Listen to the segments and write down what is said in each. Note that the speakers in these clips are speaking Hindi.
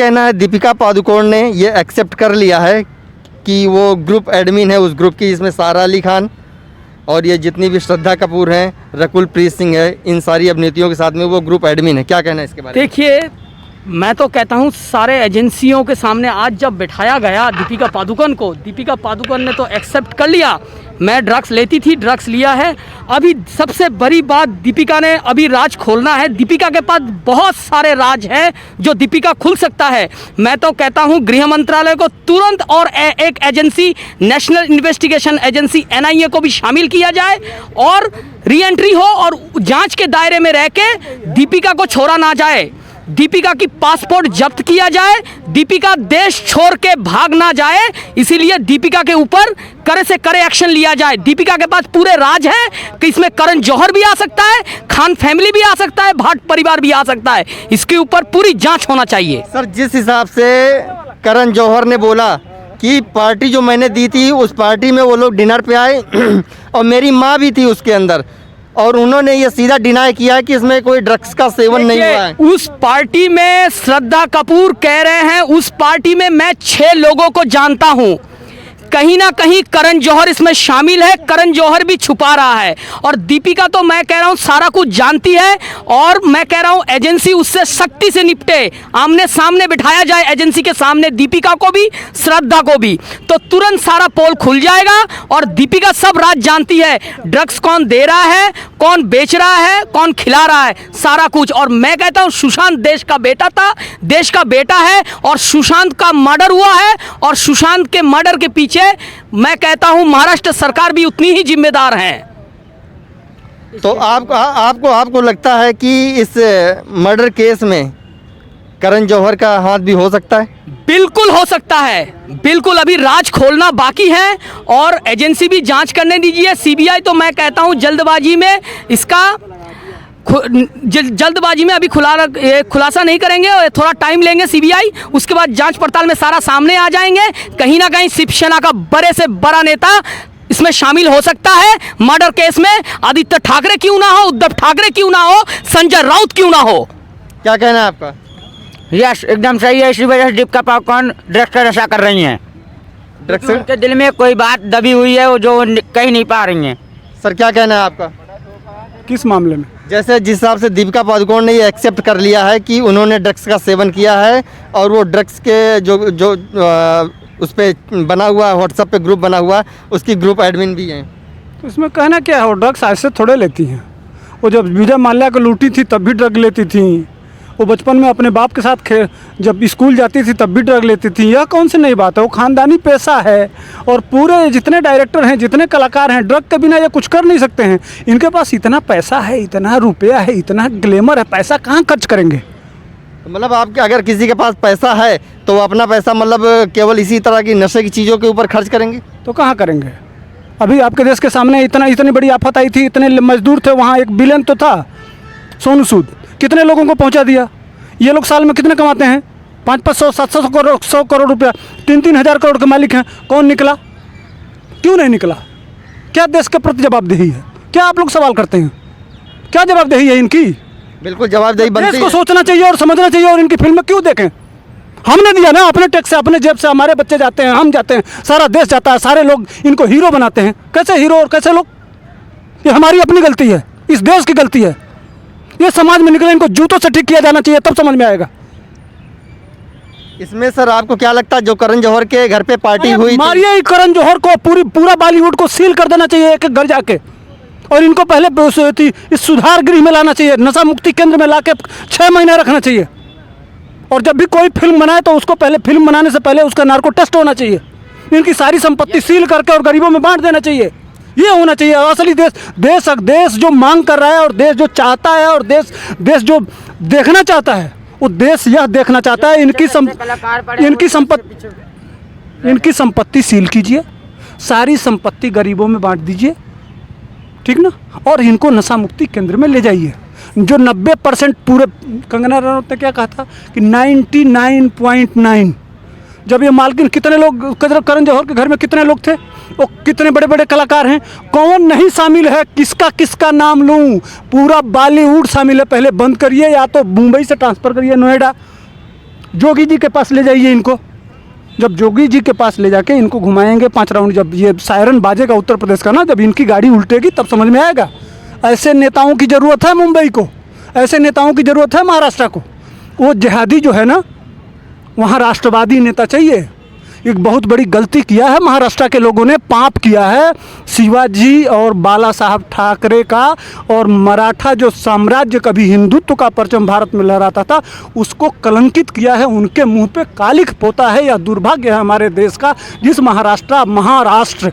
कहना है दीपिका पादुकोण ने ये एक्सेप्ट कर लिया है कि वो ग्रुप एडमिन है उस ग्रुप की, इसमें सारा अली खान और ये जितनी भी श्रद्धा कपूर हैं, रकुल प्रीत सिंह है, इन सारी अभिनेत्रियों के साथ में वो ग्रुप एडमिन है। क्या कहना है इसके बारे में? देखिए, मैं तो कहता हूँ सारे एजेंसियों के सामने आज जब बिठाया गया दीपिका पादुकोण को, दीपिका पादुकोण ने तो एक्सेप्ट कर लिया, मैं ड्रग्स लेती थी, ड्रग्स लिया है। अभी सबसे बड़ी बात, दीपिका ने अभी राज खोलना है। दीपिका के पास बहुत सारे राज हैं जो दीपिका खुल सकता है। मैं तो कहता हूं गृह मंत्रालय को तुरंत और एक agency, national investigation agency NIA को भी शामिल किया जाए और री एंट्री हो और जांच के दायरे में रह के दीपिका को छोड़ा ना जाए, दीपिका की पासपोर्ट जब्त किया जाए, दीपिका देश छोड़ के भाग ना जाए, इसीलिए दीपिका के ऊपर करे से करे एक्शन लिया जाए। दीपिका के पास पूरे राज है कि इसमें करण जौहर भी आ सकता है, खान फैमिली भी आ सकता है, भाट परिवार भी आ सकता है, इसके ऊपर पूरी जांच होना चाहिए। सर, जिस हिसाब से करण जौहर ने बोला कि पार्टी जो मैंने दी थी उस पार्टी में वो लोग डिनर पे आए और मेरी माँ भी थी उसके अंदर, और उन्होंने ये सीधा डिनाई किया है कि इसमें कोई ड्रग्स का सेवन नहीं हुआ है। उस पार्टी में श्रद्धा कपूर कह रहे हैं, उस पार्टी में मैं 6 लोगों को जानता हूं, कहीं ना कहीं करण जौहर इसमें शामिल है, करण जौहर भी छुपा रहा है। और दीपिका तो मैं कह रहा हूं सारा कुछ जानती है, और मैं कह रहा हूं एजेंसी उससे सख्ती से निपटे, आमने सामने बिठाया जाए एजेंसी के सामने दीपिका को भी, श्रद्धा को भी, तो तुरंत सारा पोल खुल जाएगा। और दीपिका सब राज जानती है, ड्रग्स कौन दे रहा है, कौन बेच रहा है, कौन खिला रहा है, सारा कुछ। और मैं कहता हूं सुशांत देश का बेटा था, देश का बेटा है, और सुशांत का मर्डर हुआ है, और सुशांत के मर्डर के पीछे मैं कहता हूं महाराष्ट्र सरकार भी उतनी ही जिम्मेदार है। तो आपको लगता है कि इस मर्डर केस में करण जौहर का हाथ भी हो सकता है? बिल्कुल हो सकता है, बिल्कुल। अभी राज खोलना बाकी है और एजेंसी भी जांच करने दीजिए। CBI तो मैं कहता हूं जल्दबाजी में इसका जल्दबाजी में अभी खुलासा नहीं करेंगे, थोड़ा टाइम लेंगे CBI, उसके बाद जांच पड़ताल में सारा सामने आ जाएंगे। कहीं ना कहीं शिवसेना का बड़े से बड़ा नेता इसमें शामिल हो सकता है मर्डर केस में। आदित्य ठाकरे क्यों ना हो, उद्धव ठाकरे क्यों ना हो, संजय राउत क्यों ना हो। क्या कहना है आपका? यस, एकदम सही है। इसी वजह से दीपिका पादुकोण ड्रग्स का नशा कर रही हैं। ड्रग्स के दिल में कोई बात दबी हुई है वो जो कहीं नहीं पा रही हैं। सर, क्या कहना है आपका? किस मामले में? जैसे जिस हिसाब से दीपिका पादुकोण ने ये एक्सेप्ट कर लिया है कि उन्होंने ड्रग्स का सेवन किया है, और वो ड्रग्स के जो उस पर बना हुआ व्हाट्सएप पे ग्रुप बना हुआ, उसकी ग्रुप एडमिन भी हैं। तो इसमें कहना क्या है, वो ड्रग्स ऐसे थोड़े लेती हैं। वो जब विजय माल्या को लूटी थी तब भी ड्रग लेती थी, वो बचपन में अपने बाप के साथ जब स्कूल जाती थी तब भी ड्रग लेती थी। यह कौन सी नई बात है, वो खानदानी पैसा है। और पूरे जितने डायरेक्टर हैं, जितने कलाकार हैं, ड्रग के बिना ये कुछ कर नहीं सकते हैं। इनके पास इतना पैसा है, इतना रुपया है, इतना ग्लैमर है, पैसा कहाँ खर्च करेंगे? मतलब आपके अगर किसी के पास पैसा है तो वो अपना पैसा मतलब केवल इसी तरह की नशे की चीज़ों के ऊपर खर्च करेंगे, तो कहाँ करेंगे? अभी आपके देश के सामने इतनी बड़ी आफत आई थी, इतने मजदूर थे वहाँ, एक विलेन तो था सोनू सूद, कितने लोगों को पहुंचा दिया। ये लोग साल में कितने कमाते हैं? 500, 700 करोड़, 100 करोड़ रुपया, 3-3 हज़ार करोड़ के मालिक हैं। कौन निकला? क्यों नहीं निकला? क्या देश के प्रति जवाबदेही है? क्या आप लोग सवाल करते हैं? क्या जवाबदेही है इनकी? बिल्कुल जवाबदेही बनती है। देश को सोचना चाहिए और समझना चाहिए, और इनकी फिल्में क्यों देखें? हमने दिया ना अपने टैक्स से, अपने जेब से, हमारे बच्चे जाते हैं, हम जाते हैं, सारा देश जाता है, सारे लोग इनको हीरो बनाते हैं। कैसे हीरो और कैसे लोग? ये हमारी अपनी गलती है, इस देश की गलती है। ये समाज में निकले, इनको जूतों से ठीक किया जाना चाहिए, तब समझ में आएगा। इसमें सर आपको क्या लगता है जो करण जौहर के घर पे पार्टी हुई, मारिए ही करण जौहर को, पूरा बॉलीवुड को सील कर देना चाहिए एक एक घर जाके, और इनको पहले इस सुधार गृह में लाना चाहिए, नशा मुक्ति केंद्र में लाके 6 महीने रखना चाहिए। और जब भी कोई फिल्म बनाए तो उसको पहले, फिल्म बनाने से पहले उसका नार्को टेस्ट होना चाहिए। इनकी सारी संपत्ति सील करके और गरीबों में बांट देना चाहिए। ये होना चाहिए असली देश जो मांग कर रहा है, और देश जो चाहता है, और देश जो देखना चाहता है, वो देश यह देखना चाहता है इनकी संपत्ति सील कीजिए, सारी संपत्ति गरीबों में बांट दीजिए, ठीक ना, और इनको नशा मुक्ति केंद्र में ले जाइए। जो 90% पूरे, कंगना रनौत ने क्या कहा था कि 99.9, जब ये मालकिन, कितने लोग करण जौहर के घर में कितने लोग थे, वो कितने बड़े बड़े कलाकार हैं, कौन नहीं शामिल है? किसका नाम लूं? पूरा बॉलीवुड शामिल है। पहले बंद करिए, या तो मुंबई से ट्रांसफ़र करिए नोएडा, जोगी जी के पास ले जाइए इनको। जब जोगी जी के पास ले जाके इनको घुमाएंगे 5 राउंड, जब ये सायरन बाजेगा उत्तर प्रदेश का ना, जब इनकी गाड़ी उल्टेगी तब समझ में आएगा। ऐसे नेताओं की ज़रूरत है मुंबई को, ऐसे नेताओं की ज़रूरत है महाराष्ट्र को। वो जिहादी जो है ना, वहाँ राष्ट्रवादी नेता चाहिए। एक बहुत बड़ी गलती किया है महाराष्ट्र के लोगों ने, पाप किया है शिवाजी और बाला साहब ठाकरे का, और मराठा जो साम्राज्य कभी हिंदुत्व का परचम भारत में लहराता था उसको कलंकित किया है। उनके मुंह पे कालिख पोता है। यह दुर्भाग्य है हमारे देश का, जिस महाराष्ट्र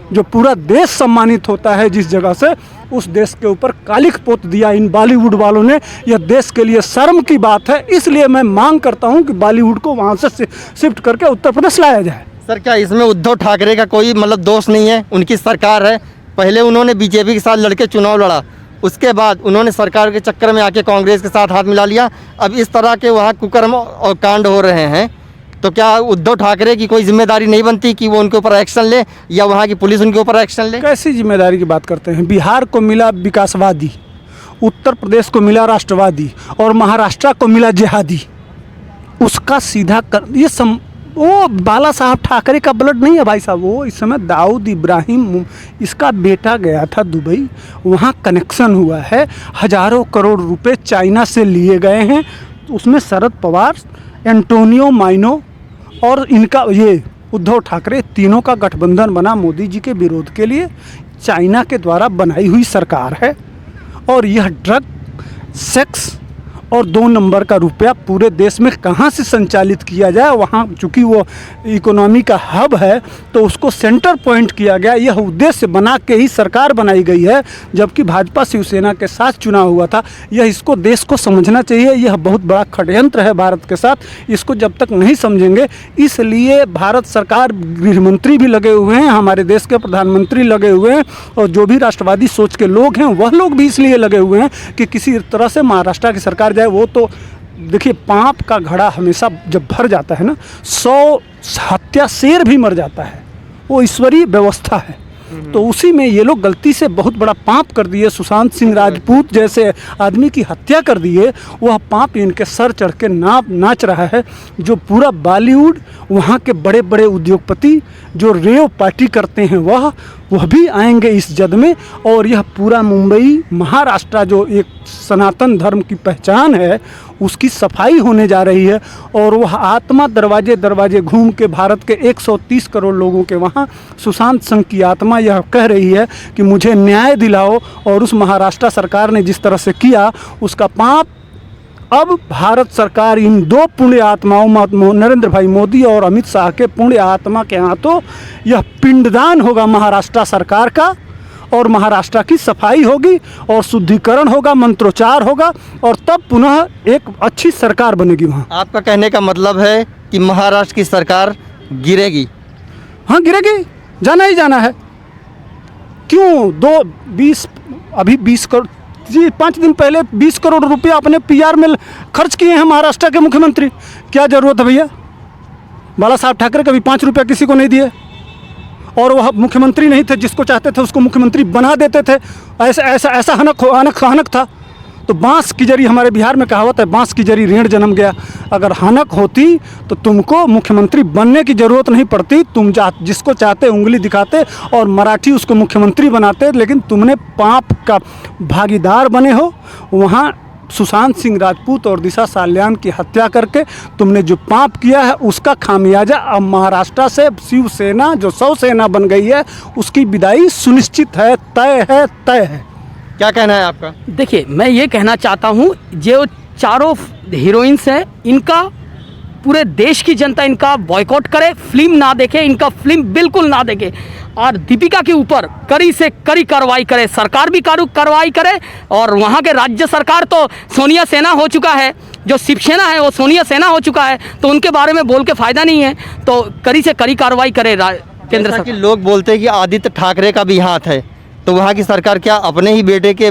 जो पूरा देश सम्मानित होता है जिस जगह से, उस देश के ऊपर कालिख पोत दिया इन बॉलीवुड वालों ने। यह देश के लिए शर्म की बात है। इसलिए मैं मांग करता हूं कि बॉलीवुड को वहां से शिफ्ट करके उत्तर प्रदेश लाया जाए। सर, क्या इसमें उद्धव ठाकरे का कोई मतलब दोष नहीं है? उनकी सरकार है, पहले उन्होंने बीजेपी के साथ लड़के चुनाव लड़ा, उसके बाद उन्होंने सरकार के चक्कर में आके कांग्रेस के साथ हाथ मिला लिया। अब इस तरह के वहाँ कुकर्म और कांड हो रहे हैं, तो क्या उद्धव ठाकरे की कोई जिम्मेदारी नहीं बनती कि वो उनके ऊपर एक्शन ले, या वहाँ की पुलिस उनके ऊपर एक्शन ले? कैसी जिम्मेदारी की बात करते हैं? बिहार को मिला विकासवादी, उत्तर प्रदेश को मिला राष्ट्रवादी, और महाराष्ट्र को मिला जिहादी। उसका सीधा कर ये वो बाला साहब ठाकरे का ब्लड नहीं है भाई साहब। वो इस समय दाऊद इब्राहिम, इसका बेटा गया था दुबई, वहाँ कनेक्शन हुआ है, हजारों करोड़ रुपए चाइना से लिए गए हैं। उसमें शरद पवार, एंटोनियो माइनो और इनका ये उद्धव ठाकरे, तीनों का गठबंधन बना मोदी जी के विरोध के लिए। चाइना के द्वारा बनाई हुई सरकार है, और यह ड्रग, सेक्स और 2 नंबर का रुपया पूरे देश में कहाँ से संचालित किया जाए, वहाँ चूँकि वो इकोनॉमी का हब है तो उसको सेंटर पॉइंट किया गया। यह उद्देश्य बना के ही सरकार बनाई गई है, जबकि भाजपा शिवसेना के साथ चुनाव हुआ था। यह इसको देश को समझना चाहिए। यह बहुत बड़ा षड्यंत्र है भारत के साथ, इसको जब तक नहीं समझेंगे। इसलिए भारत सरकार, गृह मंत्री भी लगे हुए हैं, हमारे देश के प्रधानमंत्री लगे हुए हैं, और जो भी राष्ट्रवादी सोच के लोग हैं वह लोग भी इसलिए लगे हुए हैं कि किसी तरह से महाराष्ट्र की सरकार जाए। वो तो देखिए, पाप का घड़ा हमेशा जब भर जाता है ना, 100 हत्या शेर भी मर जाता है, वो ईश्वरीय व्यवस्था है। तो उसी में ये लोग गलती से बहुत बड़ा पाप कर दिए। सुशांत सिंह राजपूत जैसे आदमी की हत्या कर दिए। वह पाप इनके सर चढ़ के नाच रहा है। जो पूरा बॉलीवुड, वहाँ के बड़े बड़े उद्योगपति जो रेव पार्टी करते हैं वह भी आएंगे इस जद में। और यह पूरा मुंबई, महाराष्ट्र जो एक सनातन धर्म की पहचान है, उसकी सफाई होने जा रही है। और वह आत्मा दरवाजे दरवाजे घूम के भारत के 130 करोड़ लोगों के वहाँ सुशांत सिंह की आत्मा यह कह रही है कि मुझे न्याय दिलाओ। और उस महाराष्ट्र सरकार ने जिस तरह से किया, उसका पाप अब भारत सरकार इन 2 पुण्य आत्माओं, नरेंद्र भाई मोदी और अमित शाह के पुण्य आत्मा के हाथों यह पिंडदान होगा महाराष्ट्र सरकार का। और महाराष्ट्र की सफाई होगी और शुद्धिकरण होगा, मंत्रोच्चार होगा, और तब पुनः एक अच्छी सरकार बनेगी वहाँ। आपका कहने का मतलब है कि महाराष्ट्र की सरकार गिरेगी? हाँ, गिरेगी, जाना ही जाना है। क्यों? 20 करोड़ जी, 5 दिन पहले 20 करोड़ रुपया अपने PR में खर्च किए हैं महाराष्ट्र के मुख्यमंत्री। क्या ज़रूरत है भैया? बाला साहब ठाकरे कभी 5 रुपया किसी को नहीं दिए, और वह मुख्यमंत्री नहीं थे। जिसको चाहते थे उसको मुख्यमंत्री बना देते थे। ऐसा हनक था। तो बांस की जरी, हमारे बिहार में कहावत है, बांस की जरी ऋण जन्म गया। अगर हनक होती तो तुमको मुख्यमंत्री बनने की ज़रूरत नहीं पड़ती। तुम जिसको चाहते उंगली दिखाते और मराठी उसको मुख्यमंत्री बनाते। लेकिन तुमने पाप का भागीदार बने हो। वहाँ सुशांत सिंह राजपूत और दिशा साल्यान की हत्या करके तुमने जो पाप किया है, उसका खामियाजा अब महाराष्ट्र से शिवसेना जो शिवसेना बन गई है, उसकी विदाई सुनिश्चित है, तय है। क्या कहना है आपका? देखिए, मैं ये कहना चाहता हूँ, जो चारों हीरोइंस हैं, इनका पूरे देश की जनता इनका बॉयकॉट करे, फिल्म ना देखे, इनका फिल्म बिल्कुल ना देखे। और दीपिका के ऊपर कड़ी से कड़ी कार्रवाई करे, सरकार भी कार्रवाई करे। और वहाँ के राज्य सरकार तो सोनिया सेना हो चुका है, जो शिवसेना है वो सोनिया सेना हो चुका है, तो उनके बारे में बोल के फ़ायदा नहीं है। तो कड़ी से कड़ी कार्रवाई करे केंद्र सरकार। कि लोग बोलते हैं कि आदित्य ठाकरे का भी हाथ है, तो वहाँ की सरकार क्या अपने ही बेटे के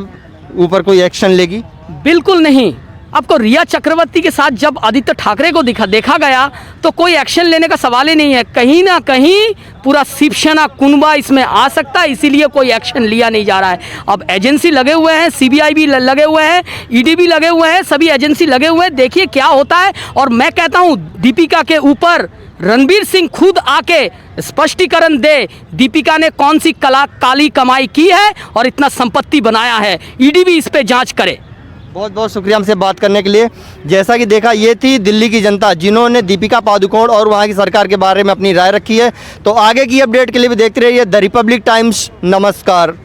ऊपर कोई एक्शन लेगी? बिल्कुल नहीं। आपको रिया चक्रवर्ती के साथ जब आदित्य ठाकरे को देखा गया तो कोई एक्शन लेने का सवाल ही नहीं है। कहीं ना कहीं पूरा शिवसेना कुनबा इसमें आ सकता है, इसीलिए कोई एक्शन लिया नहीं जा रहा है। अब एजेंसी लगे हुए हैं, सीबीआई भी लगे हुए हैं, ईडी भी लगे हुए हैं, सभी एजेंसी लगे हुए हैं, देखिए क्या होता है। और मैं कहता हूँ दीपिका के ऊपर रणबीर सिंह खुद आके स्पष्टीकरण दे, दीपिका ने कौन सी काली कमाई की है और इतना संपत्ति बनाया है, ईडी भी इस पे जांच करे। बहुत बहुत शुक्रिया हमसे बात करने के लिए। जैसा कि देखा, ये थी दिल्ली की जनता जिन्होंने दीपिका पादुकोण और वहाँ की सरकार के बारे में अपनी राय रखी है। तो आगे की अपडेट के लिए भी देखते रहिए द रिपब्लिक टाइम्स। नमस्कार।